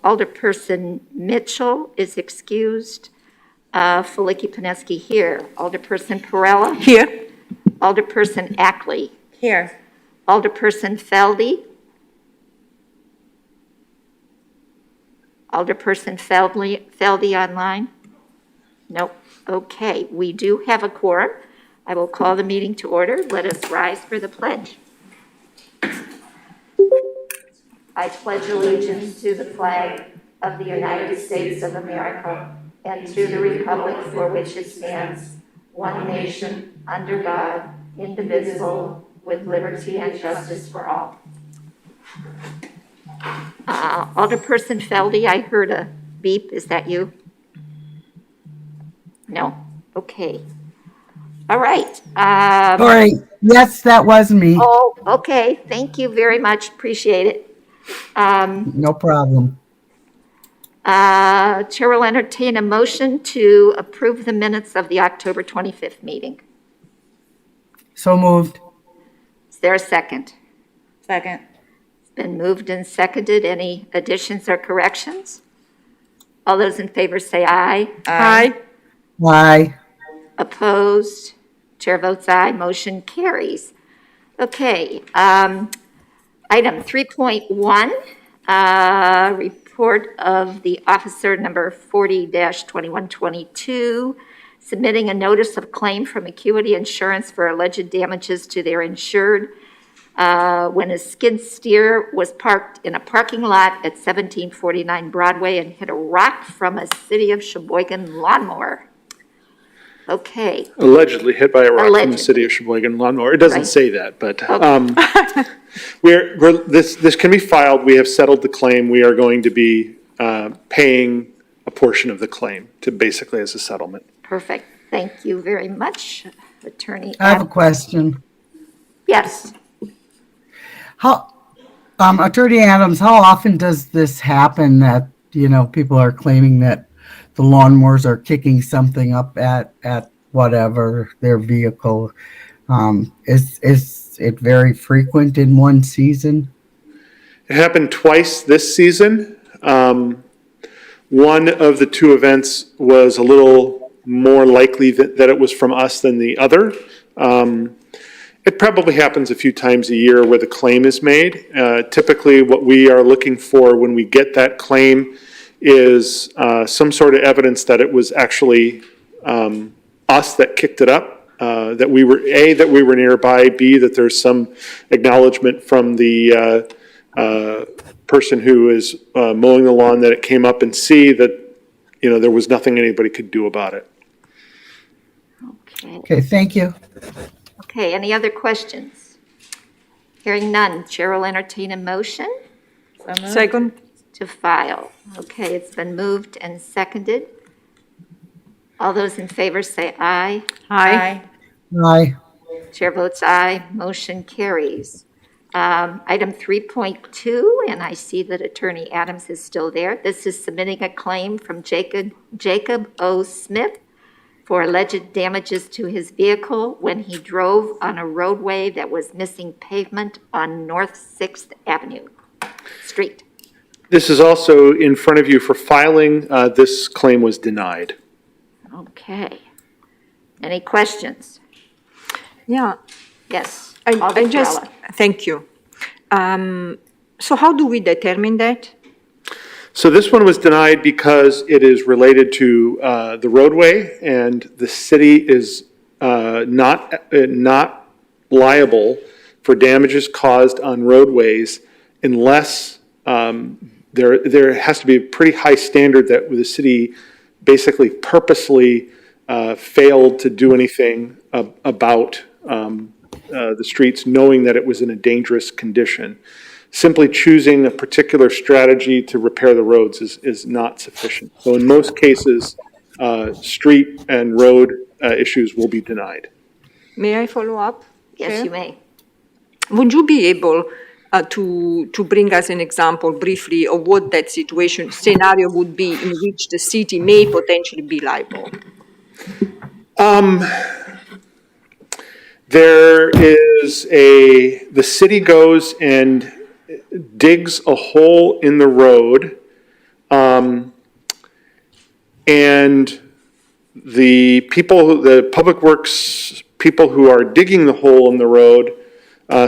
Alderperson Mitchell is excused. Felicki-Pineski here. Alderperson Perella. Here. Alderperson Ackley. Here. Alderperson Feldy. Alderperson Feldy online? Nope. Okay, we do have a quorum. I will call the meeting to order. Let us rise for the pledge. I pledge allegiance to the flag of the United States of America and to the republic for which it stands, one nation, under God, indivisible, with liberty and justice for all. Alderperson Feldy, I heard a beep. Is that you? No. Okay. All right. All right. Yes, that was me. Oh, okay. Thank you very much. Appreciate it. No problem. Chair will entertain a motion to approve the minutes of the October 25th meeting. So moved. Is there a second? Second. It's been moved and seconded. Any additions or corrections? All those in favor say aye. Aye. Aye. Opposed? Chair votes aye. Motion carries. Okay. Item 3.1, report of the officer number 40-2122, submitting a notice of claim from Acuity Insurance for alleged damages to their insured when a skid steer was parked in a parking lot at 1749 Broadway and hit a rock from a City of Sheboygan lawnmower. Okay. Allegedly hit by a rock from the City of Sheboygan lawnmower. It doesn't say that, but this can be filed. We have settled the claim. We are going to be paying a portion of the claim to basically as a settlement. Perfect. Thank you very much, Attorney. I have a question. Yes. How, Attorney Adams, how often does this happen that, people are claiming that the lawnmowers are kicking something up at whatever their vehicle? Is it very frequent in one season? It happened twice this season. One of the two events was a little more likely that it was from us than the other. It probably happens a few times a year where the claim is made. Typically, what we are looking for when we get that claim is some sort of evidence that it was actually us that kicked it up, that we were nearby, B, that there's some acknowledgement from the person who is mowing the lawn that it came up, and C, that there was nothing anybody could do about it. Okay, thank you. Okay, any other questions? Hearing none, Chair will entertain a motion. Second. To file. Okay, it's been moved and seconded. All those in favor say aye. Aye. Aye. Chair votes aye. Motion carries. Item 3.2, and I see that Attorney Adams is still there. This is submitting a claim from Jacob O. Smith for alleged damages to his vehicle when he drove on a roadway that was missing pavement on North 6th Avenue Street. This is also in front of you for filing. This claim was denied. Okay. Any questions? Yeah. Yes. I just, thank you. So how do we determine that? So this one was denied because it is related to the roadway, and the city is not liable for damages caused on roadways unless there has to be a pretty high standard that the city basically purposely failed to do anything about the streets, knowing that it was in a dangerous condition. Simply choosing a particular strategy to repair the roads is not sufficient. So in most cases, street and road issues will be denied. May I follow up? Yes, Chair? you may. Would you be able to bring us an example briefly of what that scenario would be in which the city may potentially be liable? The city goes and digs a hole in the road And the public works people who are digging the hole in the road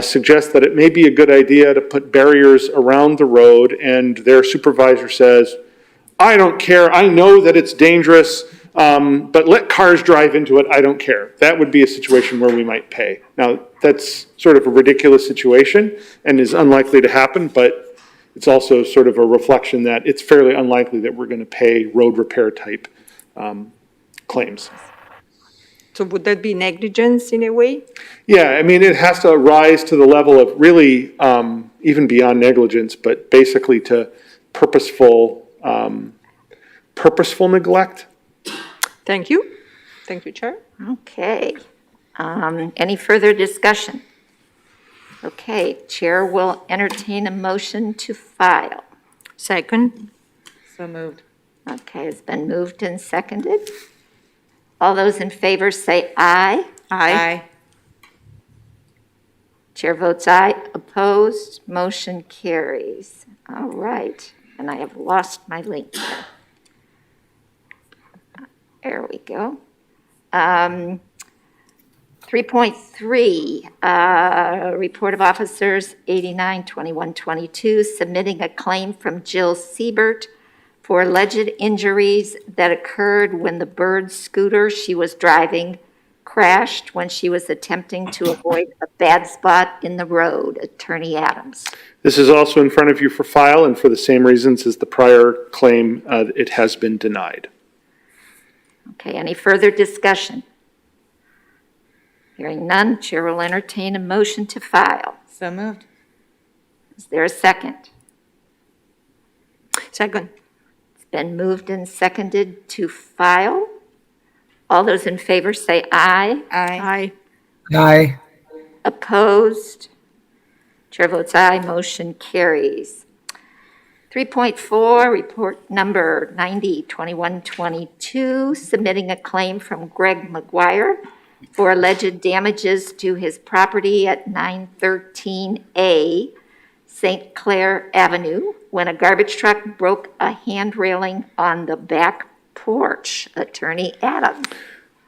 suggest that it may be a good idea to put barriers around the road, and their supervisor says, I don't care, I know that it's dangerous, but let cars drive into it, I don't care. That would be a situation where we might pay. Now, that's sort of a ridiculous situation and is unlikely to happen, but it's also sort of a reflection that it's fairly unlikely that we're going to pay road repair type claims. So would that be negligence in a way? Yeah, I mean, it has to rise to the level of really, even beyond negligence, but basically to purposeful neglect. Thank you. Thank you, Chair. Okay. Any further discussion? Okay, Chair will entertain a motion to file. Second. So moved. Okay, it's been moved and seconded. All those in favor say aye. Aye. Chair votes aye. Opposed? Motion carries. All right, and I have lost my link. There we go. 3.3, Report of Officers 89-2122, submitting a claim from Jill Siebert for alleged injuries that occurred when the Bird scooter she was driving crashed when she was attempting to avoid a bad spot in the road. Attorney Adams. This is also in front of you for file, and for the same reasons as the prior claim, it has been denied. Okay, any further discussion? Hearing none, Chair will entertain a motion to file. So moved. Is there a second? Second. It's been moved and seconded to file. All those in favor say aye. Aye. Aye. Aye. Opposed? Chair votes aye, motion carries. 3.4, report number 90-2122, submitting a claim from Greg McGuire for alleged damages to his property at 913A St. Clair Avenue when a garbage truck broke a hand railing on the back porch. Attorney Adams.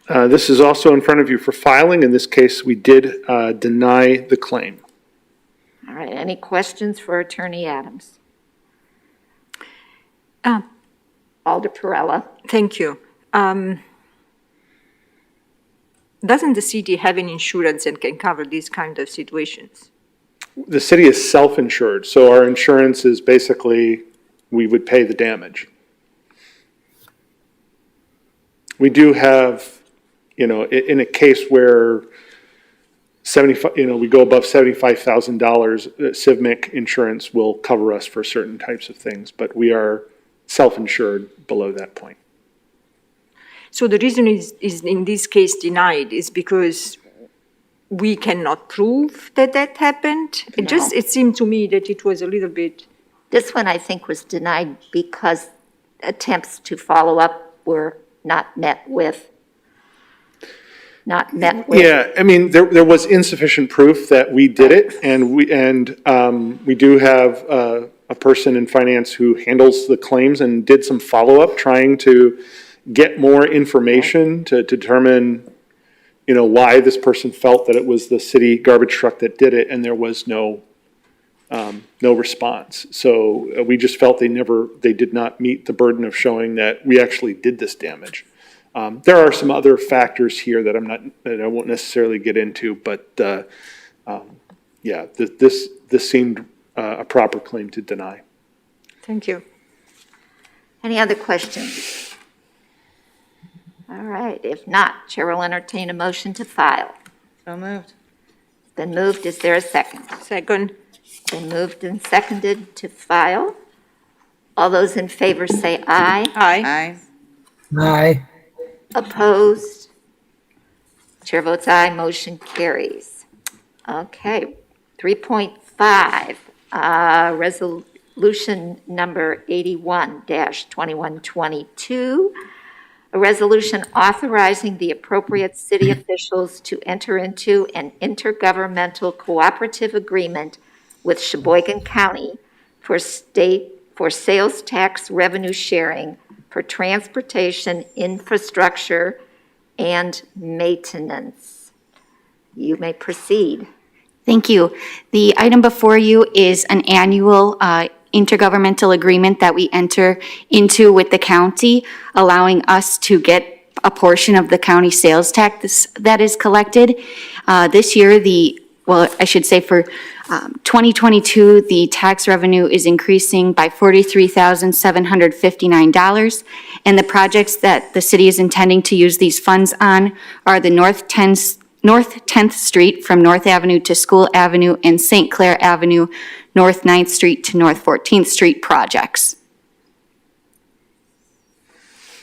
This is also in front of you for filing. In this case, we did deny the claim. All right, any questions for Attorney Adams? Alder Perella. Thank you. Doesn't the city have an insurance that can cover these kind of situations? The city is self-insured, so our insurance is basically, we would pay the damage. We do have, in a case where 75, we go above $75,000, CIVMIC insurance will cover us for certain types of things, but we are self-insured below that point. So the reason is in this case denied is because we cannot prove that happened? No. It seemed to me that it was a little bit. This one, I think, was denied because attempts to follow up were not met with. Yeah, I mean, there was insufficient proof that we did it, and we do have a person in finance who handles the claims and did some follow-up trying to get more information to determine, why this person felt that it was the city garbage truck that did it, and there was no response. So we just felt they did not meet the burden of showing that we actually did this damage. There are some other factors here that I won't necessarily get into, but this seemed a proper claim to deny. Thank you. Any other questions? All right, if not, Chair will entertain a motion to file. So moved. It's been moved, is there a second? Second. Been moved and seconded to file. All those in favor say aye. Aye. Aye. Aye. Opposed? Chair votes aye, motion carries. Okay, 3.5, resolution number 81-2122, a resolution authorizing the appropriate city officials to enter into an intergovernmental cooperative agreement with Sheboygan County for for sales tax revenue sharing for transportation infrastructure and maintenance. You may proceed. Thank you. The item before you is an annual intergovernmental agreement that we enter into with the county, allowing us to get a portion of the county sales tax that is collected. This year, I should say for 2022, the tax revenue is increasing by $43,759. And the projects that the city is intending to use these funds on are the North 10th Street from North Avenue to School Avenue and St. Clair Avenue, North 9th Street to North 14th Street projects.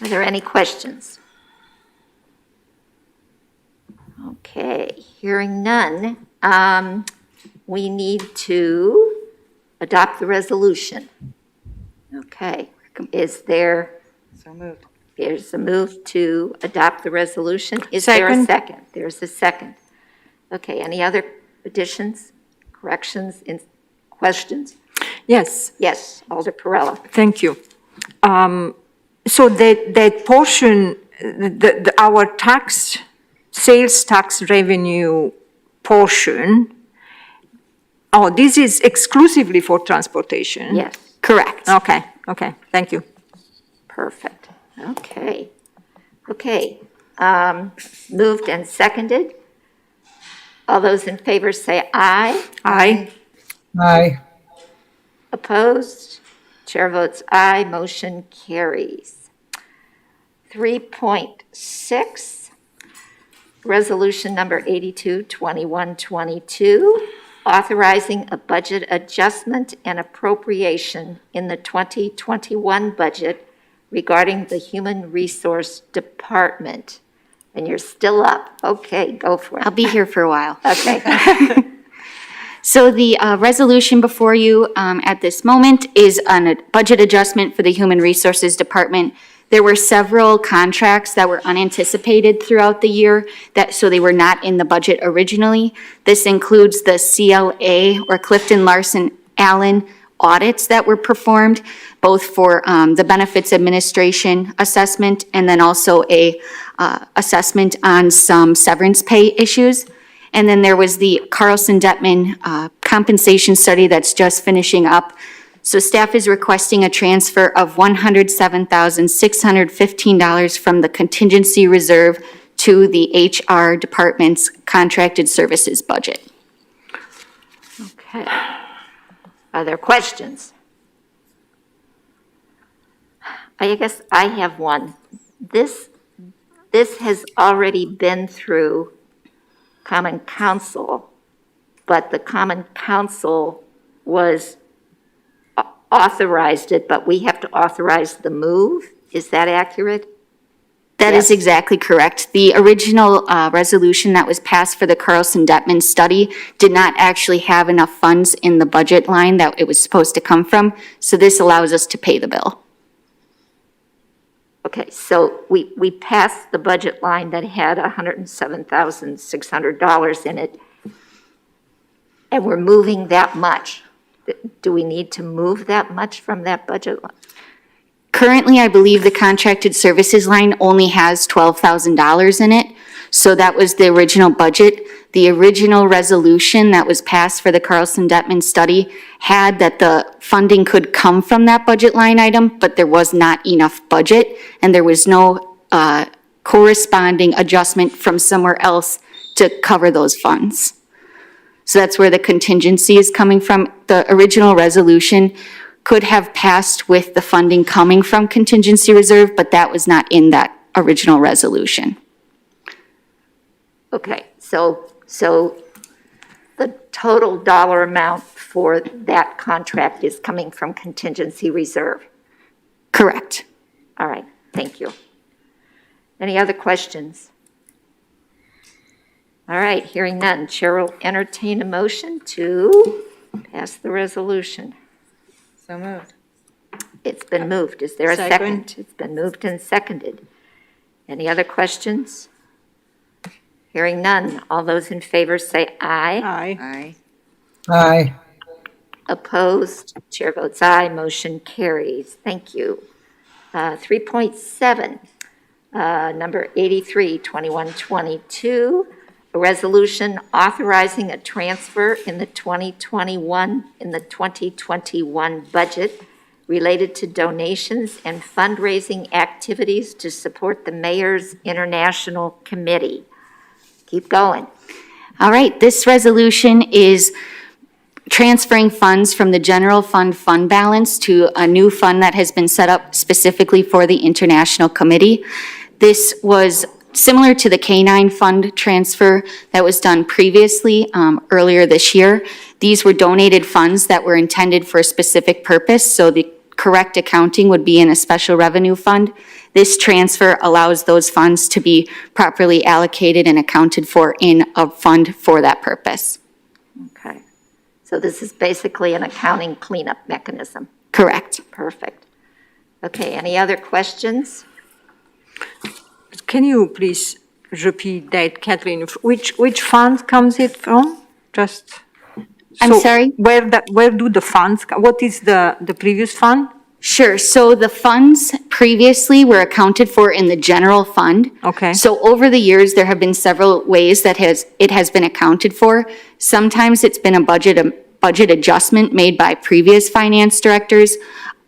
Are there any questions? Okay, hearing none, we need to adopt the resolution. Okay, is there, So moved. there's a move to adopt the resolution? Is there a Second. second? There's a second. Okay, any other additions, corrections, questions? Yes, Yes, Alder Perella. thank you. So that portion, our sales tax revenue portion, this is exclusively for transportation? Yes, Correct. Okay, thank you. perfect. Okay. Moved and seconded. All those in favor say aye. Aye. Aye. Opposed? Chair votes aye, motion carries. 3.6, resolution number 82-2122, authorizing a budget adjustment and appropriation in the 2021 budget regarding the Human Resource Department. And you're still up. Okay, go for it. I'll be here for a while. Okay. So the resolution before you at this moment is on a budget adjustment for the Human Resources Department. There were several contracts that were unanticipated throughout the year, so they were not in the budget originally. This includes the CLA, or Clifton Larson Allen, audits that were performed, both for the benefits administration assessment and then also a assessment on some severance pay issues. And then there was the Carlson-Detman compensation study that's just finishing up. So staff is requesting a transfer of $107,615 from the contingency reserve to the HR department's contracted services budget. Okay. Are there questions? I guess I have one. This has already been through Common Council, but the Common Council authorized it, but we have to authorize the move? Is that accurate? That is exactly correct. The original resolution that was passed for the Carlson-Detman study did not actually have enough funds in the budget line that it was supposed to come from, so this allows us to pay the bill. Okay, so we passed the budget line that had $107,600 in it, and we're moving that much. Do we need to move that much from that budget line? Currently, I believe the contracted services line only has $12,000 in it, so that was the original budget. The original resolution that was passed for the Carlson-Detman study had that the funding could come from that budget line item, but there was not enough budget, and there was no corresponding adjustment from somewhere else to cover those funds. So that's where the contingency is coming from. The original resolution could have passed with the funding coming from contingency reserve, but that was not in that original resolution. Okay, so the total dollar amount for that contract is coming from contingency reserve? Correct. All right, thank you. Any other questions? All right, hearing none, Chair will entertain a motion to pass the resolution. So moved. It's been moved. Is there a second? It's been moved and seconded. Any other questions? Hearing none. All those in favor say aye. Aye. Aye. Aye. Opposed? Chair votes aye, motion carries. Thank you. 3.7, number 83, 2122, a resolution authorizing a transfer in the 2021 budget related to donations and fundraising activities to support the Mayor's International Committee. Keep going. All right, this resolution is transferring funds from the general fund balance to a new fund that has been set up specifically for the International Committee. This was similar to the K-9 fund transfer that was done previously, earlier this year. These were donated funds that were intended for a specific purpose, so the correct accounting would be in a special revenue fund. This transfer allows those funds to be properly allocated and accounted for in a fund for that purpose. Okay. So this is basically an accounting cleanup mechanism. Correct. Perfect. Okay, any other questions? Can you please repeat that, Catherine? Which fund comes it from? Just. I'm So sorry? Where do the funds, what is the previous fund? Sure, so the funds previously were accounted for in the general fund. Okay. So over the years, there have been several ways that it has been accounted for. Sometimes it's been a budget adjustment made by previous finance directors.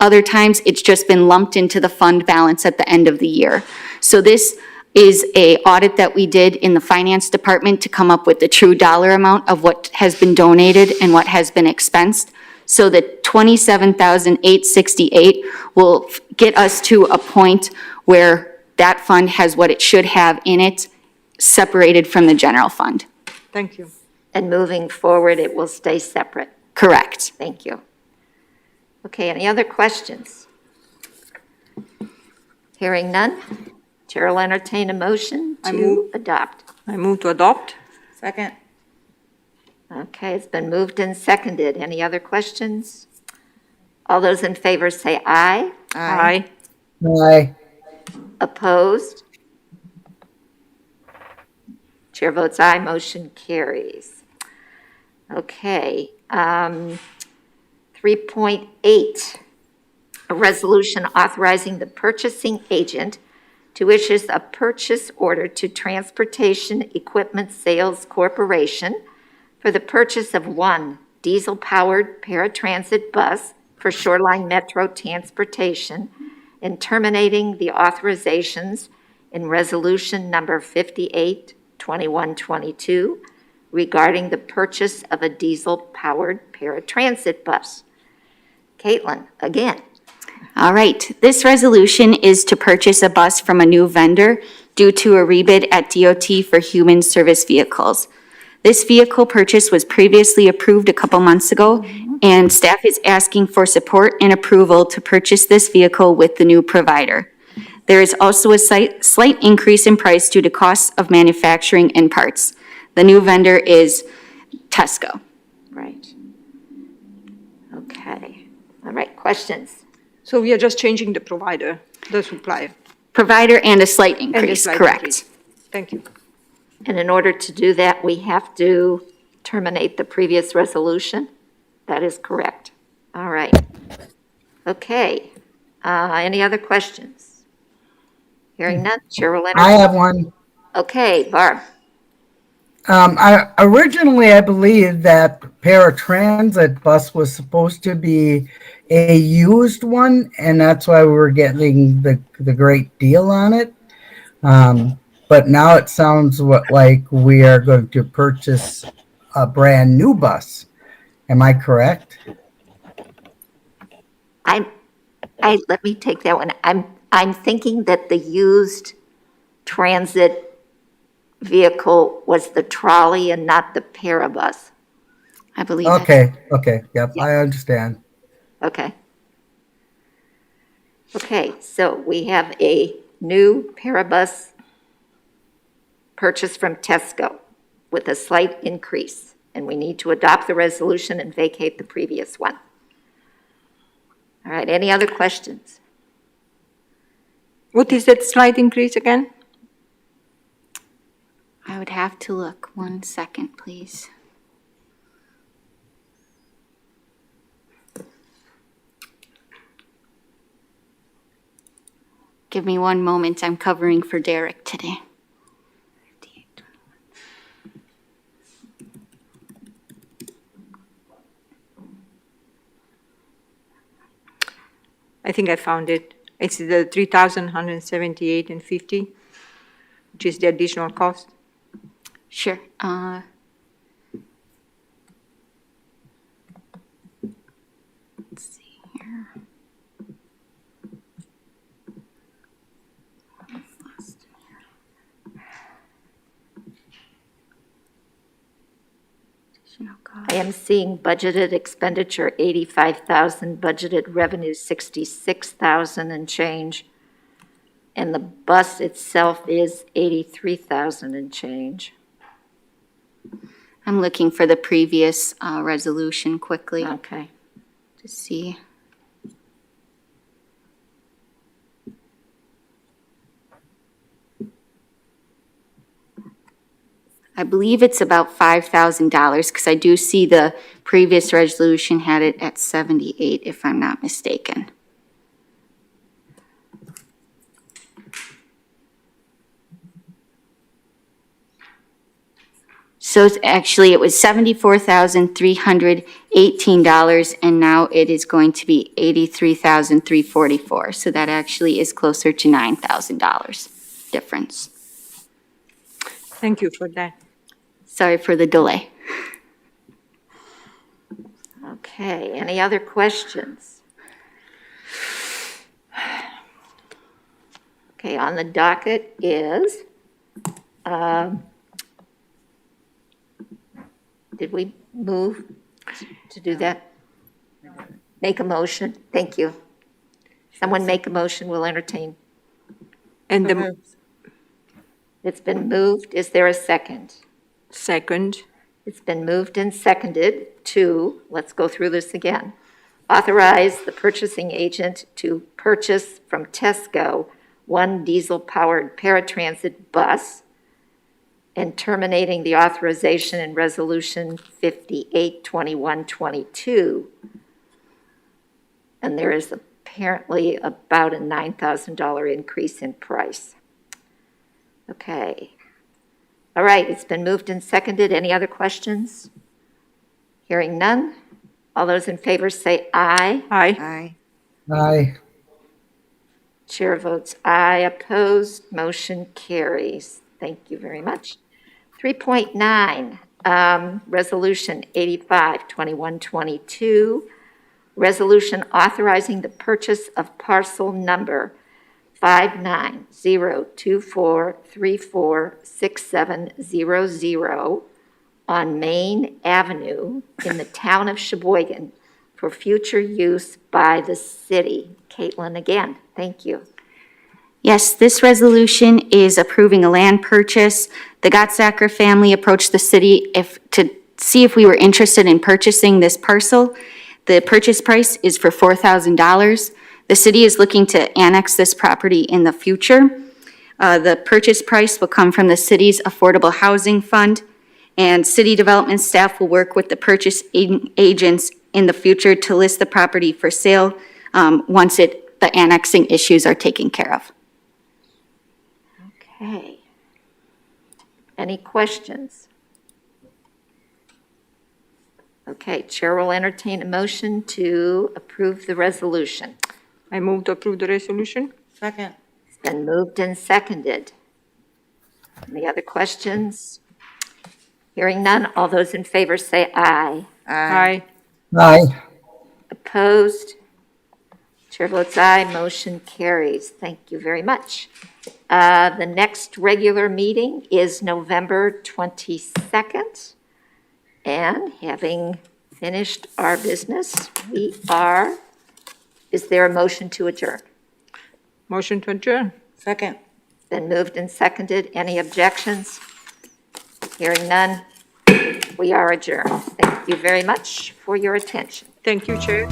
Other times, it's just been lumped into the fund balance at the end of the year. So this is a audit that we did in the finance department to come up with the true dollar amount of what has been donated and what has been expensed. So the $27,868 will get us to a point where that fund has what it should have in it, separated from the general fund. Thank you. And moving forward, it will stay separate. Correct. Thank you. Okay, any other questions? Hearing none, Chair will entertain a motion I to move. adopt. I move to adopt. Second. Okay, it's been moved and seconded. Any other questions? All those in favor say aye. Aye. Aye. Opposed? Chair votes aye, motion carries. Okay, 3.8, a resolution authorizing the purchasing agent to issue a purchase order to Transportation Equipment Sales Corporation for the purchase of one diesel-powered paratransit bus for Shoreline Metro Transportation and terminating the authorizations in Resolution Number 58-2122 regarding the purchase of a diesel-powered paratransit bus. Caitlin, again. All right, this resolution is to purchase a bus from a new vendor due to a rebid at DOT for human service vehicles. This vehicle purchase was previously approved a couple months ago, and staff is asking for support and approval to purchase this vehicle with the new provider. There is also a slight increase in price due to costs of manufacturing and parts. The new vendor is Tesco. Right. Okay. All right, questions? So we are just changing the provider, the supplier. Provider and a slight And a increase, slight correct. increase. Thank you. And in order to do that, we have to terminate the previous resolution? That is correct. All right. Okay. Any other questions? Hearing none, Chair will I entertain. have one. Okay, Barb. I believe that paratransit bus was supposed to be a used one, and that's why we were getting the great deal on it. But now it sounds like we are going to purchase a brand new bus. Am I correct? Let me take that one. I'm thinking that the used transit vehicle was the trolley and not the parabus. I believe that. Okay, yep, I understand. Okay. Okay, so we have a new parabus purchased from Tesco with a slight increase, and we need to adopt the resolution and vacate the previous one. All right, any other questions? What is that slight increase again? I would have to look. 1 second, please. Give me one moment, I'm covering for Derek today. I think I found it. It's the 3,178 and 50, which is the additional cost. Sure. Let's see here. Additional cost. I am seeing budgeted expenditure 85,000, budgeted revenue 66,000 and change. And the bus itself is 83,000 and change. I'm looking for the previous resolution quickly Okay. to see. I believe it's about $5,000 because I do see the previous resolution had it at 78, if I'm not mistaken. So it's actually, it was $74,318, and now it is going to be $83,344. So that actually is closer to $9,000 difference. Thank you for that. Sorry for the delay. Okay, any other questions? Okay, on the docket is, did we move to do that? Make a motion, thank you. Someone make a motion, we'll entertain. And So the moved. It's been moved, is there a second? second, It's been moved and seconded to, let's go through this again. Authorize the purchasing agent to purchase from Tesco one diesel-powered paratransit bus and terminating the authorization in Resolution 582122. And there is apparently about a $9,000 increase in price. Okay. All right, it's been moved and seconded. Any other questions? Hearing none. All those in favor say aye. aye. Aye. Aye. Chair votes aye. Opposed, motion carries. Thank you very much. 3.9, Resolution 85-2122, resolution authorizing the purchase of parcel number 5902434670 on Main Avenue in the town of Sheboygan for future use by the city. Caitlin, again, thank you. Yes, this resolution is approving a land purchase. The Gottsacker family approached the city to see if we were interested in purchasing this parcel. The purchase price is for $4,000. The city is looking to annex this property in the future. The purchase price will come from the city's Affordable Housing Fund, and city development staff will work with the purchase agents in the future to list the property for sale once the annexing issues are taken care of. Okay. Any questions? Okay, Chair will entertain a motion to approve the resolution. I move to approve the resolution. Second. It's been moved and seconded. Any other questions? Hearing none, all those in favor say aye. Aye. Aye. Opposed? Chair votes aye, motion carries. Thank you very much. The next regular meeting is November 22nd. And having finished our business, is there a motion to adjourn? Motion to adjourn. Second. Been moved and seconded. Any objections? Hearing none, we are adjourned. Thank you very much for your attention. Thank you, Chair.